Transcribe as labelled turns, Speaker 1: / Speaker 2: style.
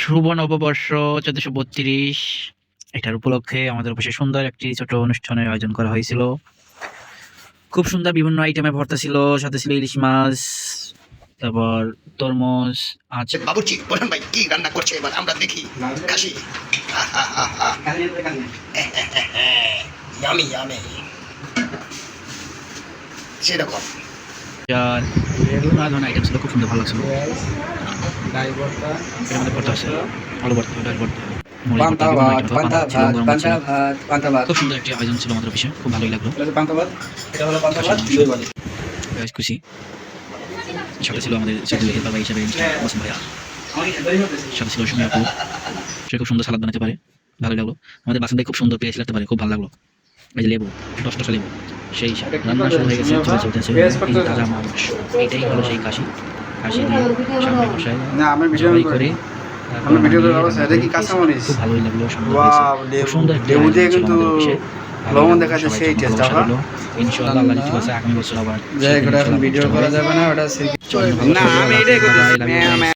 Speaker 1: শুভ নববর্ষ 1432। এটার উপলক্ষে আমাদের অফিসে সুন্দর একটি ছোট অনুষ্ঠানের আয়োজন করা হয়েছিল। খুব সুন্দর বিভিন্ন আইটেমে ভর্তা ছিল, সাথে ছিল ইলিশ মাছ, তারপর তরমুজ, আচ্ছা
Speaker 2: বাবুর্চি বলেন ভাই কি রান্না করছে এবার আমরা দেখি খাসি ইয়ামি ইয়ামি সেরকম
Speaker 1: বিভিন্ন ধরনের আইটেম ছিল, খুব সুন্দর ভালো লাগছিল। এর মধ্যে ভর্তা আছে, আলু ভর্তা, ডাল ভর্তা, মুড়ি ভর্তা, বিভিন্ন item ছিল, পান্তা ভাত ছিল, গরম ভাত ছিল। খুব সুন্দর একটি আয়োজন ছিল আমাদের অফিসে, খুব ভালোই লাগলো। বেশ খুশি। সাথে ছিল আমাদের সাথে হেল্পার ভাই হিসেবে মাসুম ভাইয়া, সাথে ছিল সুমি আপু, সে খুব সুন্দর সালাদ বানাতে পারে, ভালো লাগলো। আমাদের বাসন ভাই খুব সুন্দর পেঁয়াজ লাগতে পারে, খুব ভালো লাগলো। এই যে লেবু, টসটসা লেবু, সেই রান্না শুরু হয়ে গেছে, চলতেছে। এই যে তাজা মাংস, এটাই হলো সেই খাসি দিয়ে সামনে বসায় জবাই করে খুব ভালোই লাগলো, সুন্দর হয়েছে। খুব সুন্দর একটি আয়োজন ছিল আমাদের অফিসে।
Speaker 3: লবণ দেখা যায় সেই টেস্ট হবে।
Speaker 1: ইনশাআল্লাহ আল্লাহ যদি বাঁচায় আগামী বছর আবার
Speaker 3: ভিডিও করা যাবে না ওটা
Speaker 1: চলুন,
Speaker 3: না আমি এটাই করতেছি।